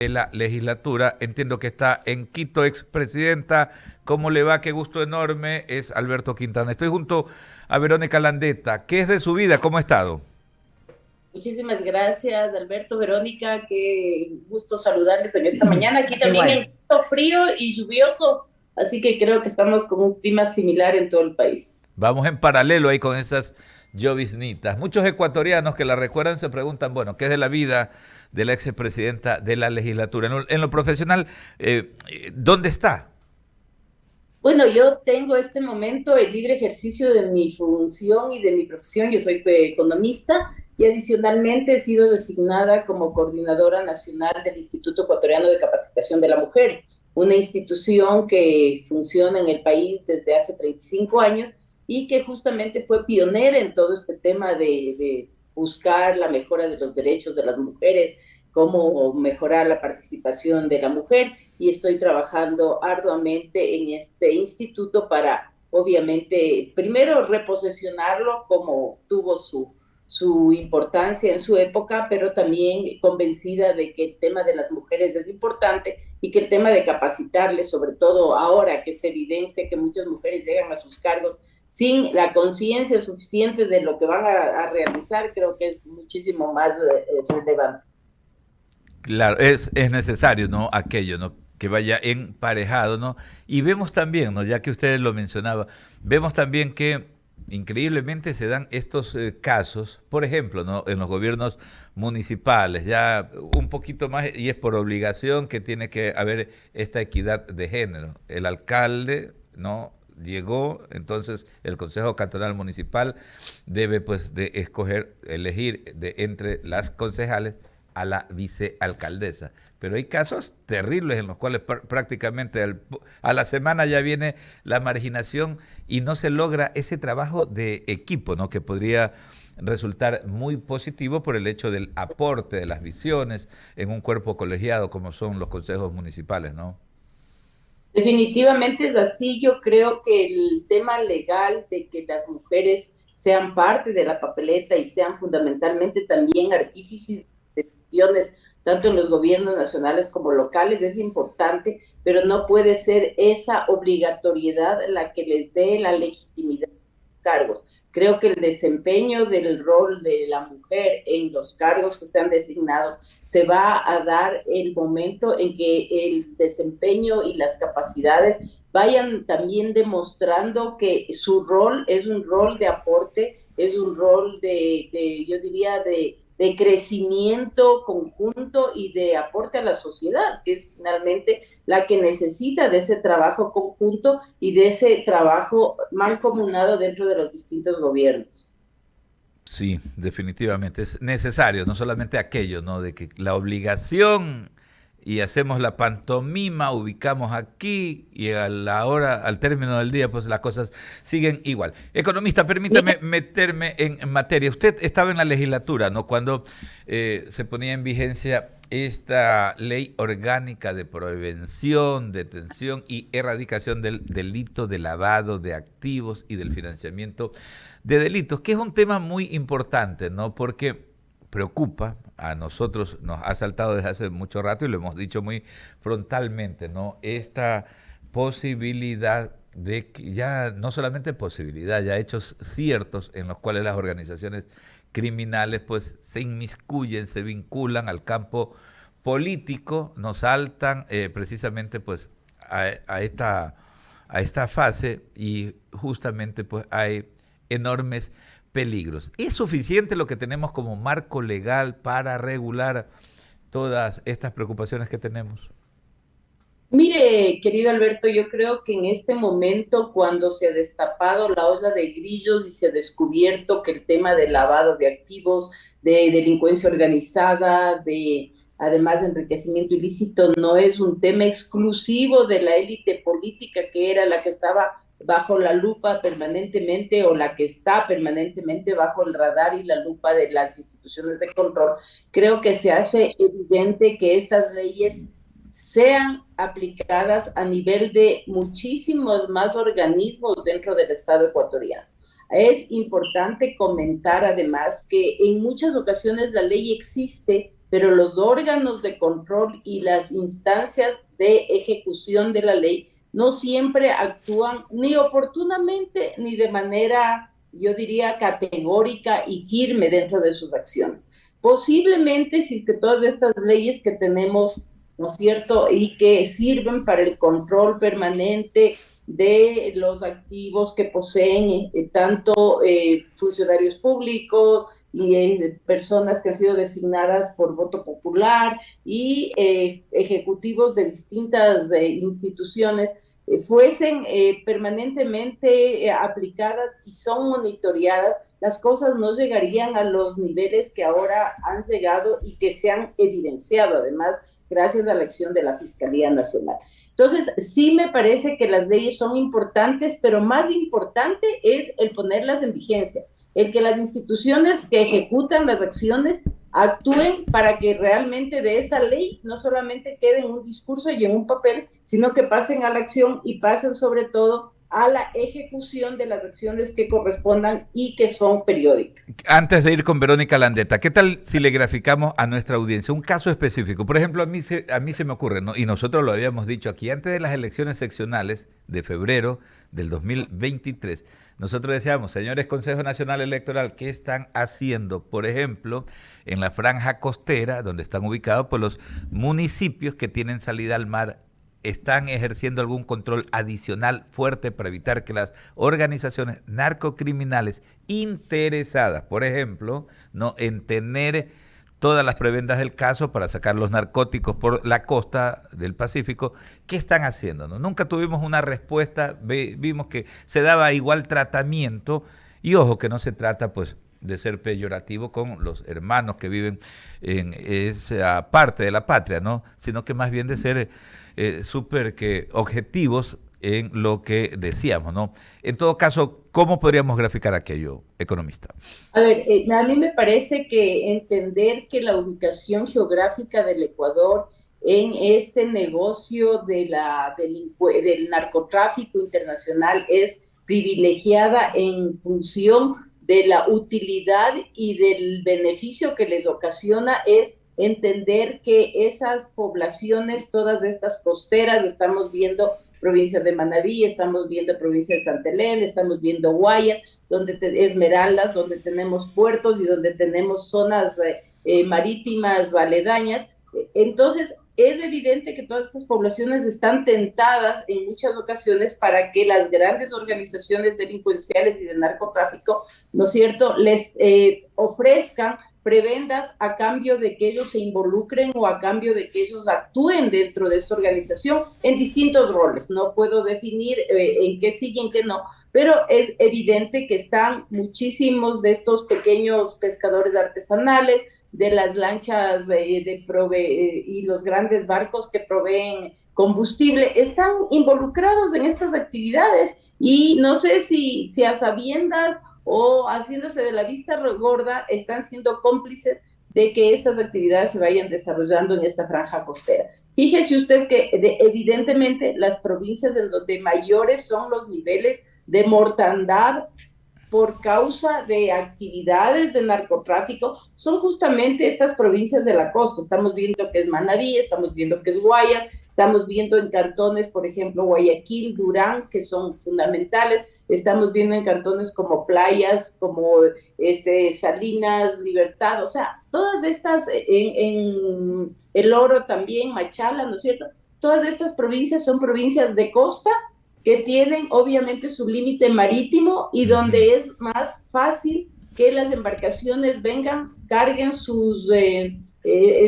de la legislatura. Entiendo que está en Quito, expresidenta. ¿Cómo le va? Qué gusto enorme. Es Alberto Quintana. Estoy junto a Verónica Landeta. ¿Qué es de su vida? ¿Cómo ha estado? Muchísimas gracias, Alberto, Verónica, qué gusto saludarles en esta mañana. Aquí también Igual. en Quito, frío y lluvioso, así que creo que estamos con un clima similar en todo el país. Vamos en paralelo ahí con esas lloviznitas. Muchos ecuatorianos que la recuerdan se preguntan, bueno, ¿qué es de la vida de la expresidenta de la legislatura? En lo profesional, ¿dónde está? Bueno, yo tengo este momento el libre ejercicio de mi función y de mi profesión. Yo soy economista y adicionalmente he sido designada como coordinadora nacional del Instituto Ecuatoriano de Capacitación de la Mujer, una institución que funciona en el país desde hace 35 años y que justamente fue pionera en todo este tema de buscar la mejora de los derechos de las mujeres, cómo mejorar la participación de la mujer y estoy trabajando arduamente en este instituto para, obviamente, primero reposesionarlo como tuvo su importancia en su época, pero también convencida de que el tema de las mujeres es importante y que el tema de capacitarles, sobre todo ahora que se evidencia que muchas mujeres llegan a sus cargos sin la conciencia suficiente de lo que van a realizar, creo que es muchísimo más relevante. Claro, es necesario, ¿no? Aquello, ¿no? Que vaya emparejado, ¿no? Y vemos también, ¿no? Ya que usted lo mencionaba, vemos también que increíblemente se dan estos casos, por ejemplo, ¿no? En los gobiernos municipales, ya un poquito más, y es por obligación que tiene que haber esta equidad de género. El alcalde, ¿no? Llegó, entonces el Consejo Cantonal Municipal debe pues de escoger, elegir de entre las concejales a la vicealcaldesa. Pero hay casos terribles en los cuales prácticamente a la semana ya viene la marginación y no se logra ese trabajo de equipo, ¿no? Que podría resultar muy positivo por el hecho del aporte de las visiones en un cuerpo colegiado como son los consejos municipales, ¿no? Definitivamente es así. Yo creo que el tema legal de que las mujeres sean parte de la papeleta y sean fundamentalmente también artífices de decisiones, tanto en los gobiernos nacionales como locales, es importante, pero no puede ser esa obligatoriedad la que les dé la legitimidad cargos. Creo que el desempeño del rol de la mujer en los cargos que sean designados se va a dar el momento en que el desempeño y las capacidades vayan también demostrando que su rol es un rol de aporte, es un rol yo diría, de crecimiento conjunto y de aporte a la sociedad, que es finalmente la que necesita de ese trabajo conjunto y de ese trabajo mancomunado dentro de los distintos gobiernos. Sí, definitivamente es necesario, no solamente aquello, ¿no? De que la obligación y hacemos la pantomima, ubicamos aquí y a la hora, al término del día, pues las cosas siguen igual. Economista, Mira, permítame meterme en materia. Usted estaba en la legislatura, ¿no? Cuando se ponía en vigencia esta ley orgánica de prevención, detención y erradicación del delito de lavado de activos y del financiamiento de delitos, que es un tema muy importante, ¿no? Porque preocupa, a nosotros nos ha saltado desde hace mucho rato y lo hemos dicho muy frontalmente, ¿no? Esta posibilidad de que ya, no solamente posibilidad, ya hechos ciertos en los cuales las organizaciones criminales pues se inmiscuyen, se vinculan al campo político, nos saltan precisamente pues a esta fase y justamente pues hay enormes peligros. ¿Es suficiente lo que tenemos como marco legal para regular todas estas preocupaciones que tenemos? mire, querido Alberto, yo creo que en este momento, cuando se ha destapado la olla de grillos y se ha descubierto que el tema del lavado de activos, de delincuencia organizada, de además de enriquecimiento ilícito, no es un tema exclusivo de la élite política que era la que estaba bajo la lupa permanentemente o la que está permanentemente bajo el radar y la lupa de las instituciones de control, creo que se hace evidente que estas leyes sean aplicadas a nivel de muchísimos más organismos dentro del Estado ecuatoriano. Es importante comentar además que en muchas ocasiones la ley existe pero los órganos de control y las instancias de ejecución de la ley no siempre actúan ni oportunamente ni de manera, yo diría, categórica y firme dentro de sus acciones. Posiblemente, si es que todas estas leyes que tenemos, ¿no es cierto?, y que sirven para el control permanente de los activos que poseen tanto funcionarios públicos y personas que han sido designadas por voto popular y ejecutivos de distintas instituciones fuesen permanentemente aplicadas y son monitoreadas, las cosas no llegarían a los niveles que ahora han llegado y que se han evidenciado, además, gracias a la acción de la Fiscalía Nacional. Entonces, sí me parece que las leyes son importantes, pero más importante es el ponerlas en vigencia, el que las instituciones que ejecutan las acciones actúen para que realmente de esa ley no solamente quede en un discurso y en un papel, sino que pasen a la acción y pasen sobre todo a la ejecución de las acciones que correspondan y que son periódicas. Antes de ir con Verónica Landeta, ¿qué tal si le graficamos a nuestra audiencia un caso específico? Por ejemplo, a mí se me ocurre, ¿no? Y nosotros lo habíamos dicho aquí, antes de las elecciones seccionales de febrero del 2023, nosotros decíamos, señores Consejo Nacional Electoral, ¿qué están haciendo? Por ejemplo, en la franja costera, donde están ubicados pues, los municipios que tienen salida al mar, están ejerciendo algún control adicional fuerte para evitar que las organizaciones narcocriminales interesadas, por ejemplo, no en tener todas las prebendas del caso para sacar los narcóticos por la costa del Pacífico, ¿qué están haciendo? ¿No? Nunca tuvimos una respuesta, vimos que se daba igual tratamiento y ojo que no se trata pues de ser peyorativo con los hermanos que viven en esa parte de la patria, ¿no? Sino que más bien de ser súper que objetivos en lo que decíamos, ¿no? En todo caso, ¿cómo podríamos graficar aquello, economista? A ver, a mí me parece que entender que la ubicación geográfica del Ecuador en este negocio del narcotráfico internacional es privilegiada en función de la utilidad y del beneficio que les ocasiona es entender que esas poblaciones, todas estas costeras, estamos viendo provincia de Manabí, estamos viendo provincia de Santa Elena, estamos viendo Guayas, Esmeraldas, donde tenemos puertos y donde tenemos zonas marítimas aledañas. Entonces, es evidente que todas estas poblaciones están tentadas en muchas ocasiones para que las grandes organizaciones delincuenciales y de narcotráfico, ¿no es cierto?, les ofrezcan prebendas a cambio de que ellos se involucren o a cambio de que ellos actúen dentro de esta organización en distintos roles. No puedo definir en qué sí y en qué no, pero es evidente que están muchísimos de estos pequeños pescadores artesanales, de las lanchas y los grandes barcos que proveen combustible, están involucrados en estas actividades y no sé si a sabiendas o haciéndose de la vista gorda, están siendo cómplices de que estas actividades se vayan desarrollando en esta franja costera. Fíjese usted que evidentemente las provincias en donde mayores son los niveles de mortandad por causa de actividades de narcotráfico son justamente estas provincias de la costa. Estamos viendo que es Manabí, estamos viendo que es Guayas, estamos viendo en cantones, por ejemplo, Guayaquil, Durán, que son fundamentales, estamos viendo en cantones como Playas, como Salinas, Libertad, o sea, todas estas, en El Oro también, Machala, ¿no es cierto? Todas estas provincias son provincias de costa que tienen obviamente su límite marítimo y donde es más fácil que las embarcaciones vengan, carguen sus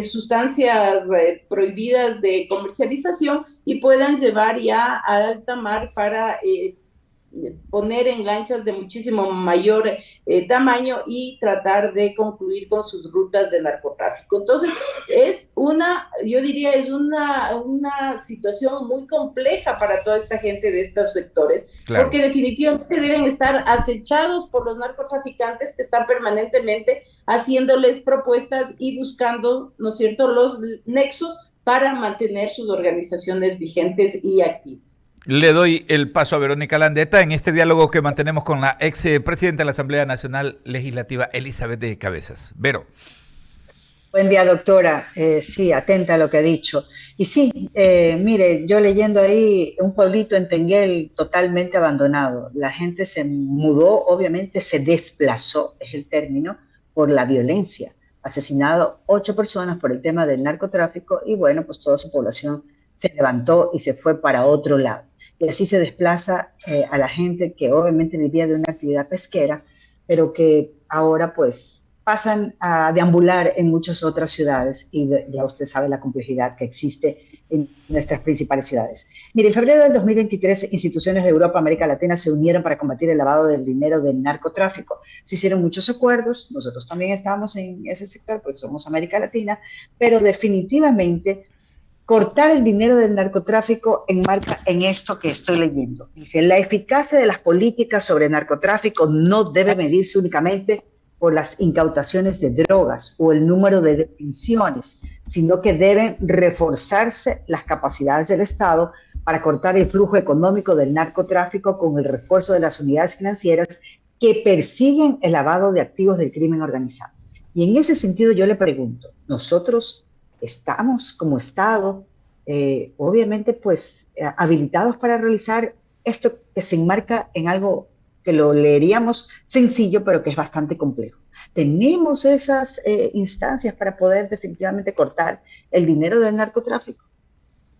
sustancias prohibidas de comercialización y puedan llevar ya a alta mar para poner en lanchas de muchísimo mayor tamaño y tratar de concluir con sus rutas de narcotráfico. Entonces, yo diría, es una situación muy compleja para toda esta gente de estos sectores, claro, porque definitivamente deben estar acechados por los narcotraficantes que están permanentemente haciéndoles propuestas y buscando, ¿no es cierto?, los nexos para mantener sus organizaciones vigentes y activas. Le doy el paso a Verónica Landeta en este diálogo que mantenemos con la ex presidenta de la Asamblea Nacional Legislativa, Elizabeth de Cabezas. Vero. Buen día, doctora. Sí, atenta a lo que ha dicho. Y sí, mire, yo leyendo ahí un pueblito en Tenguel totalmente abandonado. La gente se mudó, obviamente se desplazó, es el término, por la violencia. Asesinado 8 personas por el tema del narcotráfico y bueno, pues toda su población se levantó y se fue para otro lado. Y así se desplaza a la gente que obviamente vivía de una actividad pesquera, pero que ahora pues pasan a deambular en muchas otras ciudades y ya usted sabe la complejidad que existe en nuestras principales ciudades. Mire, en febrero del 2023, instituciones de Europa, América Latina se unieron para combatir el lavado del dinero del narcotráfico. Se hicieron muchos acuerdos, nosotros también estamos en ese sector porque somos América Latina, pero definitivamente cortar el dinero del narcotráfico enmarca en esto que estoy leyendo. Dice, la eficacia de las políticas sobre narcotráfico no debe medirse únicamente por las incautaciones de drogas o el número de detenciones, sino que deben reforzarse las capacidades del Estado para cortar el flujo económico del narcotráfico con el refuerzo de las unidades financieras que persiguen el lavado de activos del crimen organizado. Y en ese sentido yo le pregunto, nosotros estamos como Estado, obviamente, pues habilitados para realizar esto que se enmarca en algo que lo leeríamos sencillo, pero que es bastante complejo. Tenemos esas instancias para poder definitivamente cortar el dinero del narcotráfico.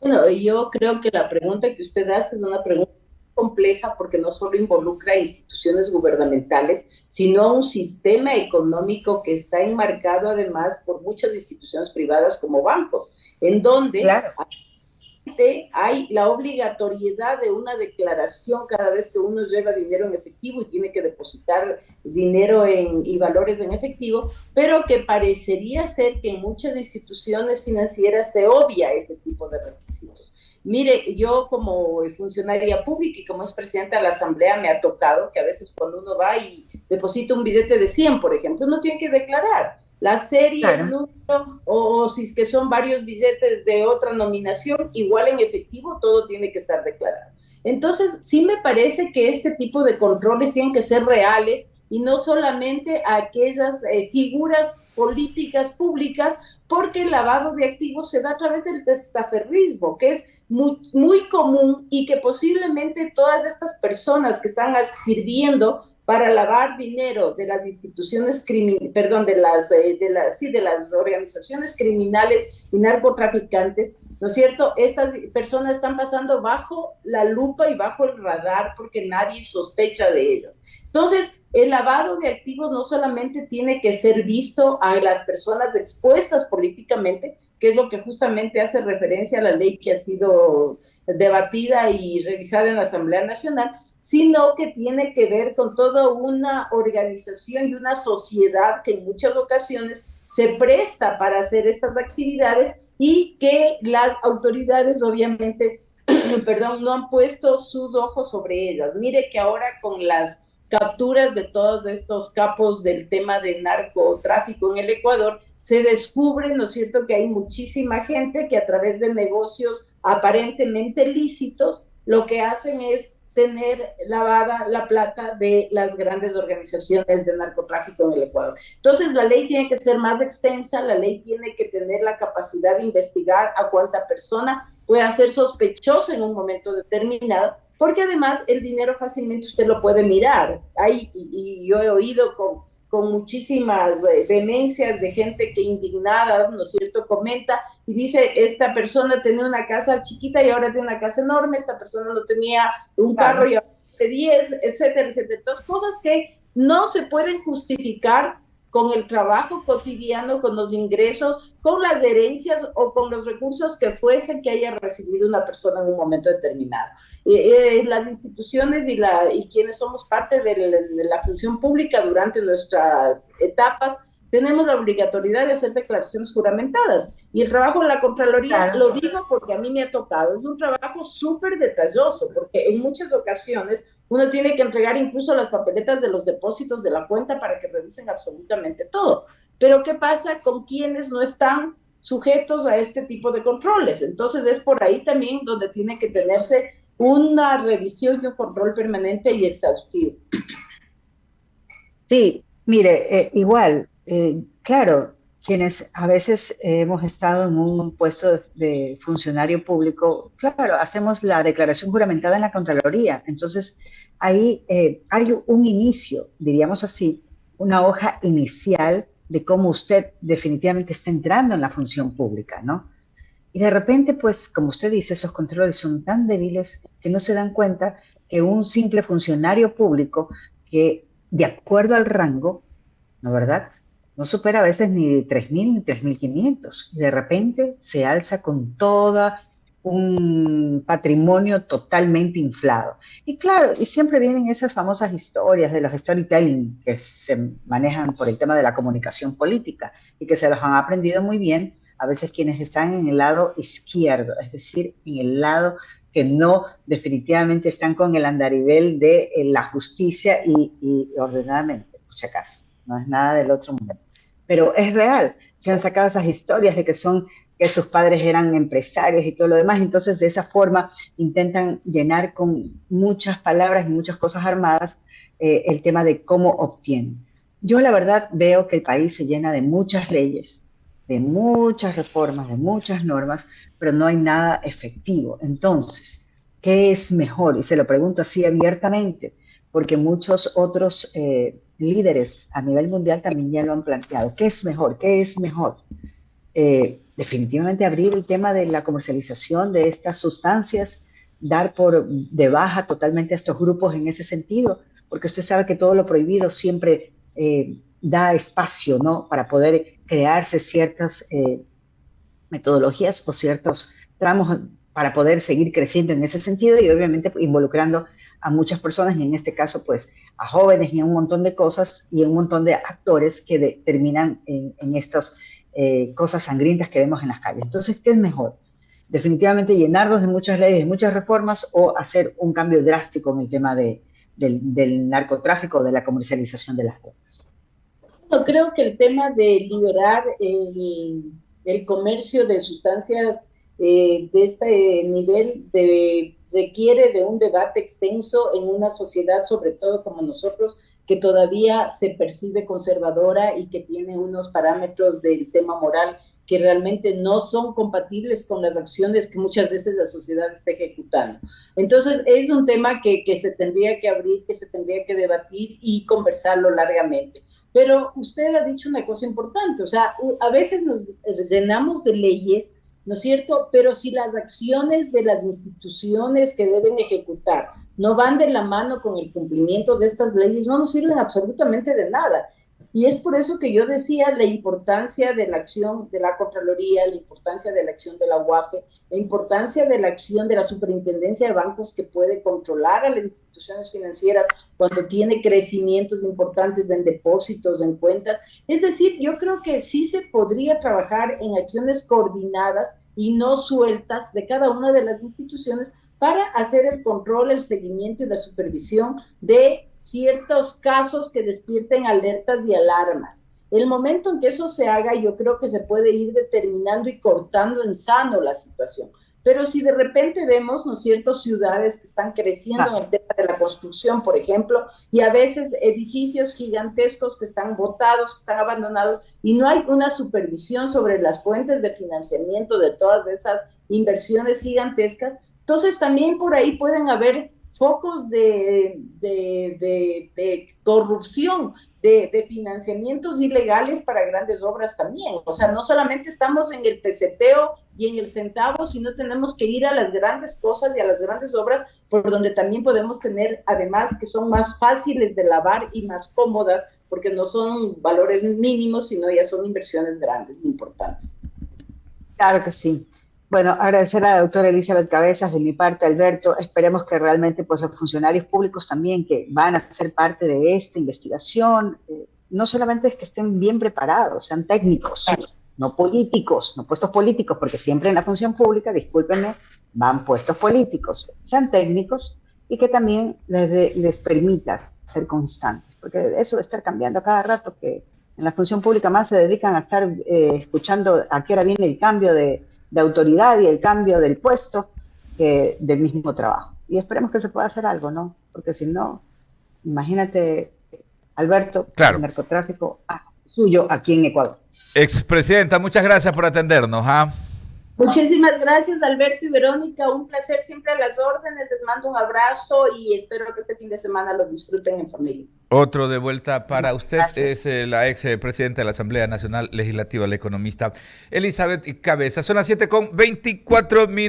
Bueno, yo creo que la pregunta que usted hace es una pregunta compleja porque no solo involucra a instituciones gubernamentales, sino a un sistema económico que está enmarcado además por muchas instituciones privadas como bancos, en donde Claro, hay la obligatoriedad de una declaración cada vez que uno lleva dinero en efectivo y tiene que depositar dinero y valores en efectivo, pero que parecería ser que en muchas instituciones financieras se obvia ese tipo de requisitos. Mire, yo como funcionaria pública y como es presidenta de la Asamblea me ha tocado que a veces cuando uno va y deposita un billete de 100, por ejemplo, uno tiene que declarar la serie, el claro. número, o si es que son varios billetes de otra nominación, igual en efectivo, todo tiene que estar declarado. Entonces, sí me parece que este tipo de controles tienen que ser reales y no solamente a aquellas figuras políticas públicas, porque el lavado de activos se da a través del testaferrismo, que es muy común y que posiblemente todas estas personas que están sirviendo para lavar dinero de las instituciones perdón, de las organizaciones criminales y narcotraficantes, ¿no es cierto? Estas personas están pasando bajo la lupa y bajo el radar porque nadie sospecha de ellas. Entonces, el lavado de activos no solamente tiene que ser visto a las personas expuestas políticamente, que es lo que justamente hace referencia a la ley que ha sido debatida y revisada en la Asamblea Nacional, sino que tiene que ver con toda una organización y una sociedad que en muchas ocasiones se presta para hacer estas actividades y que las autoridades obviamente, perdón, no han puesto sus ojos sobre ellas. Mire que ahora con las capturas de todos estos capos del tema de narcotráfico en el Ecuador, se descubre, ¿no es cierto?, que hay muchísima gente que a través de negocios aparentemente lícitos, lo que hacen es tener lavada la plata de las grandes organizaciones de narcotráfico en el Ecuador. Entonces, la ley tiene que ser más extensa, la ley tiene que tener la capacidad de investigar a cuánta persona pueda ser sospechosa en un momento determinado, porque además el dinero fácilmente usted lo puede mirar. Y yo he oído con muchísimas vehemencias de gente que indignada, ¿no es cierto?, comenta y dice, esta persona tenía una casa chiquita y ahora tiene una casa enorme, esta persona no tenía un carro Claro. y ahora tiene 10, etcétera, etcétera. Entonces, cosas que no se pueden justificar con el trabajo cotidiano, con los ingresos, con las herencias o con los recursos que fuesen que haya recibido una persona en un momento determinado. Las instituciones y quienes somos parte de la función pública durante nuestras etapas, tenemos la obligatoriedad de hacer declaraciones juramentadas. Y el trabajo de la Contraloría, Claro. lo digo porque a mí me ha tocado, es un trabajo súper detalloso, porque en muchas ocasiones uno tiene que entregar incluso las papeletas de los depósitos de la cuenta para que revisen absolutamente todo. Pero ¿qué pasa con quienes no están sujetos a este tipo de controles? Entonces es por ahí también donde tiene que tenerse una revisión y un control permanente y exhaustivo. Sí, mire, igual, claro, quienes a veces hemos estado en un puesto de funcionario público, claro, hacemos la declaración juramentada en la Contraloría. Entonces, ahí hay un inicio, diríamos así, una hoja inicial de cómo usted definitivamente está entrando en la función pública, ¿no? Y de repente, pues, como usted dice, esos controles son tan débiles que no se dan cuenta que un simple funcionario público que, de acuerdo al rango, ¿no verdad? No supera a veces ni 3.000 ni 3.500. Y de repente se alza con todo un patrimonio totalmente inflado. Y claro, y siempre vienen esas famosas historias de los storytelling que se manejan por el tema de la comunicación política y que se los han aprendido muy bien a veces quienes están en el lado izquierdo, es decir, en el lado que no definitivamente están con el andarivel de la justicia y ordenadamente, por si acaso. No es nada del otro mundo. Pero es real, se han sacado esas historias de que sus padres eran empresarios y todo lo demás, entonces de esa forma intentan llenar con muchas palabras y muchas cosas armadas el tema de cómo obtienen. Yo la verdad veo que el país se llena de muchas leyes, de muchas reformas, de muchas normas, pero no hay nada efectivo. Entonces, ¿qué es mejor? Y se lo pregunto así abiertamente, porque muchos otros líderes a nivel mundial también ya lo han planteado. ¿Qué es mejor? ¿Qué es mejor? Definitivamente abrir el tema de la comercialización de estas sustancias, dar por de baja totalmente a estos grupos en ese sentido, porque usted sabe que todo lo prohibido siempre da espacio, ¿no? Para poder crearse ciertas metodologías o ciertos tramos para poder seguir creciendo en ese sentido y obviamente involucrando a muchas personas y en este caso pues a jóvenes y a un montón de cosas y a un montón de actores que terminan en estas cosas sangrientas que vemos en las calles. Entonces, ¿qué es mejor? Definitivamente llenarnos de muchas leyes, de muchas reformas o hacer un cambio drástico en el tema del narcotráfico, de la comercialización de las drogas. Yo creo que el tema de liberar el comercio de sustancias de este nivel requiere de un debate extenso en una sociedad, sobre todo como nosotros, que todavía se percibe conservadora y que tiene unos parámetros del tema moral que realmente no son compatibles con las acciones que muchas veces la sociedad está ejecutando. Entonces, es un tema que se tendría que abrir, que se tendría que debatir y conversarlo largamente. Pero usted ha dicho una cosa importante, o sea, a veces nos llenamos de leyes, ¿no es cierto? Pero si las acciones de las instituciones que deben ejecutar no van de la mano con el cumplimiento de estas leyes, no nos sirven absolutamente de nada. Y es por eso que yo decía la importancia de la acción de la Contraloría, la importancia de la acción de la UAFE, la importancia de la acción de la Superintendencia de Bancos que puede controlar a las instituciones financieras cuando tiene crecimientos importantes en depósitos, en cuentas. Es decir, yo creo que sí se podría trabajar en acciones coordinadas y no sueltas de cada una de las instituciones para hacer el control, el seguimiento y la supervisión de ciertos casos que despierten alertas y alarmas. El momento en que eso se haga, yo creo que se puede ir determinando y cortando en sano la situación. Pero si de repente vemos, ¿no es cierto?, ciudades que están creciendo en el tema de la construcción, por ejemplo, y a veces edificios gigantescos que están botados, que están abandonados, y no hay una supervisión sobre las fuentes de financiamiento de todas esas inversiones gigantescas, entonces también por ahí pueden haber focos de corrupción, de financiamientos ilegales para grandes obras también. O sea, no solamente estamos en el peseteo y en el centavo, sino tenemos que ir a las grandes cosas y a las grandes obras, por donde también podemos tener, además, que son más fáciles de lavar y más cómodas, porque no son valores mínimos, sino ya son inversiones grandes, importantes. Claro que sí. Bueno, agradecer a la doctora Elizabeth Cabezas, de mi parte, Alberto. Esperemos que realmente pues, los funcionarios públicos también que van a ser parte de esta investigación, no solamente es que estén bien preparados, sean técnicos, no políticos, no puestos políticos, porque siempre en la función pública, discúlpenme, van puestos políticos, sean técnicos y que también les permita ser constantes, porque eso de estar cambiando a cada rato, que en la función pública más se dedican a estar escuchando a qué hora viene el cambio de autoridad y el cambio del puesto del mismo trabajo. Y esperemos que se pueda hacer algo, ¿no? Porque si no, imagínate Alberto, Claro. el narcotráfico hace suyo aquí en Ecuador. Expresidenta, muchas gracias por atendernos. ¿Ah? Muchísimas gracias, Alberto y Verónica. Un placer siempre a las órdenes. Les mando un abrazo y espero que este fin de semana lo disfruten en familia. Otro de vuelta para usted Gracias. es la ex presidenta de la Asamblea Nacional Legislativa, la economista Elizabeth Cabeza. Son las 7:24 minutos.